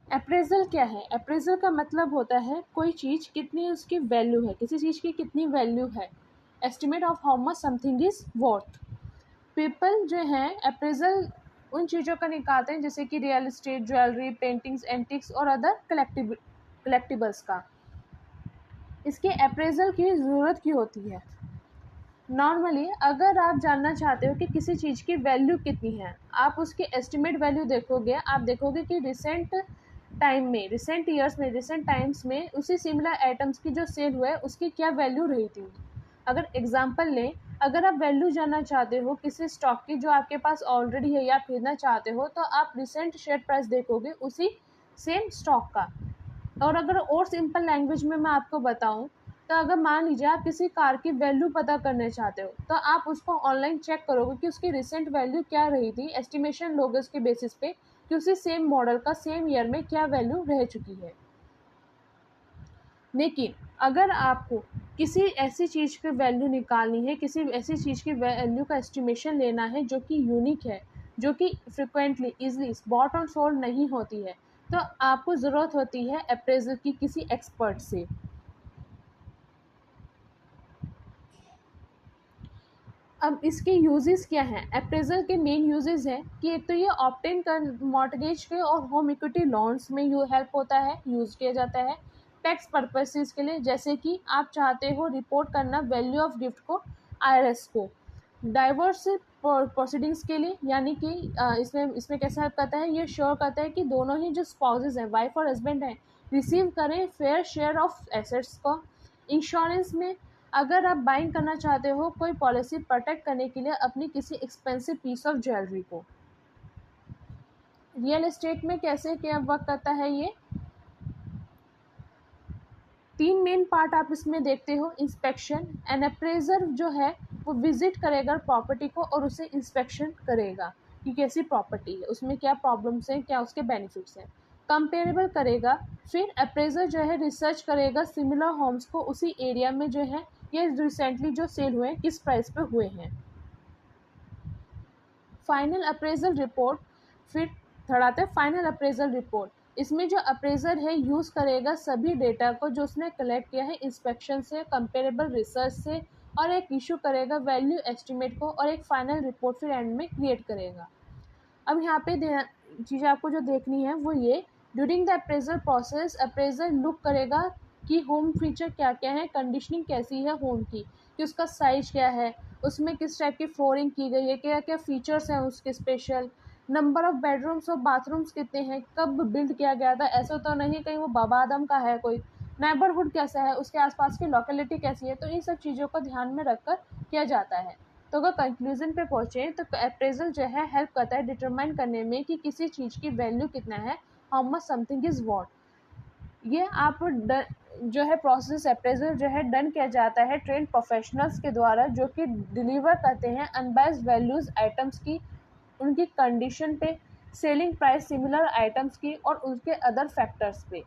Appraisal क्या है? Appraisal का मतलब होता है कोई चीज़ कितनी उसकी वैल्यू है, किसी चीज़ की कितनी वैल्यू है, estimate of how much something is worth. People जो हैं अप्रेजल उन चीज़ों का निकालते हैं जैसे कि real estate, jewellery, paintings, antics और अदर कलेक्टिबल्स का। इसके अप्रेजल की ज़रूरत क्यों होती है? नॉर्मली अगर आप जानना चाहते हो कि किसी चीज़ की वैल्यू कितनी है, आप उसकी एस्टिमेट वैल्यू देखोगे, आप देखोगे कि रिसेंट टाइम में, रिसेंट ईयर्स में, रिसेंट टाइम्स में उसी सिमिलर आइटम्स की जो सेल हुआ है उसकी क्या वैल्यू रही थी। अगर एग्जांपल लें, अगर आप वैल्यू जानना चाहते हो किसी स्टॉक की जो आपके पास ऑलरेडी है या खरीदना चाहते हो, तो आप रिसेंट शेयर प्राइस देखोगे उसी सेम स्टॉक का। और अगर और सिंपल लैंग्वेज में मैं आपको बताऊं, तो अगर मान लीजिए आप किसी कार की वैल्यू पता करना चाहते हो, तो आप उसको ऑनलाइन चेक करोगे कि उसकी रिसेंट वैल्यू क्या रही थी, एस्टिमेशन लोगे उसके बेसिस पे कि उसी सेम मॉडल का सेम ईयर में क्या वैल्यू रह चुकी है। लेकिन अगर आपको किसी ऐसी चीज़ की वैल्यू निकालनी है, किसी ऐसी चीज़ की वैल्यू का एस्टिमेशन लेना है जो कि यूनिक है, जो कि फ्रिक्वेंटली ईजिली बॉट और सोल्ड नहीं होती है, तो आपको ज़रूरत होती है अप्रेजल की किसी एक्सपर्ट से। अब इसके यूजेस क्या हैं? अप्रेजल के मेन यूजेस हैं कि एक तो ये ऑब्टेन कर मॉर्टगेज के और होम इक्विटी लोन्स में हेल्प होता है, यूज़ किया जाता है। टैक्स पर्पसेस के लिए, जैसे कि आप चाहते हो रिपोर्ट करना वैल्यू ऑफ गिफ्ट को आईआरएस को। डाइवर्स प्रोसीडिंग्स के लिए, यानी कि इसमें इसमें कैसा हेल्प करता है, ये श्योर करता है कि दोनों ही जो स्पाउसेस हैं, वाइफ और हस्बैंड हैं, रिसीव करें फेयर शेयर ऑफ एसेट्स को। इंश्योरेंस में, अगर आप बाइंग करना चाहते हो कोई पॉलिसी प्रोटेक्ट करने के लिए अपनी किसी एक्सपेंसिव पीस ऑफ ज्वेलरी को। रियल एस्टेट में कैसे क्या वर्क करता है ये? 3 मेन पार्ट आप इसमें देखते हो। इंस्पेक्शन, एन अप्रेजर जो है वो विजिट करेगा प्रॉपर्टी को और उसे इंस्पेक्शन करेगा कि कैसी प्रॉपर्टी है, उसमें क्या प्रॉब्लम्स हैं, क्या उसके बेनिफिट्स हैं। कंपेरेबल करेगा, फिर अप्रेजर जो है रिसर्च करेगा सिमिलर होम्स को उसी एरिया में जो है ये रिसेंटली जो सेल हुए हैं किस प्राइस पे हुए हैं। फाइनल अप्रेजल रिपोर्ट, फिर थर्ड आता है फाइनल अप्रेजल रिपोर्ट। इसमें जो अप्रेजर है यूज़ करेगा सभी डेटा को जो उसने कलेक्ट किया है इंस्पेक्शन से, कंपेरेबल रिसर्च से, और एक इशू करेगा वैल्यू एस्टिमेट को, और एक फाइनल रिपोर्ट फिर एंड में क्रिएट करेगा। अब यहाँ पे चीज़ें आपको जो देखनी है वो ये, during the appraisal process appraisal look करेगा कि होम फीचर क्या क्या है, कंडीशनिंग कैसी है होम की, कि उसका साइज क्या है, उसमें किस टाइप की फ्लोरिंग की गई है, क्या क्या फीचर्स हैं उसके स्पेशल, नंबर ऑफ़ बेडरूम्स और बाथरूम्स कितने हैं, कब बिल्ड किया गया था, ऐसा तो नहीं कहीं वो बाबा आदम का है कोई, नेबरहुड कैसा है, उसके आसपास की लोकेलिटी कैसी है। तो इन सब चीज़ों को ध्यान में रखकर किया जाता है। तो अगर कंक्लूजन पे पहुँचे तो अप्रेजल जो है हेल्प करता है डिटरमाइन करने में कि किसी चीज़ की वैल्यू कितना है, how much something is what. ये आप जो है प्रोसेस अप्रेजल जो है डन किया जाता है ट्रेन प्रोफेशनल्स के द्वारा, जो कि डिलीवर करते हैं अनबायस्ड वैल्यूज़ आइटम्स की, उनकी कंडीशन पे, सेलिंग प्राइस सिमिलर आइटम्स की और उसके अदर फैक्टर्स पे।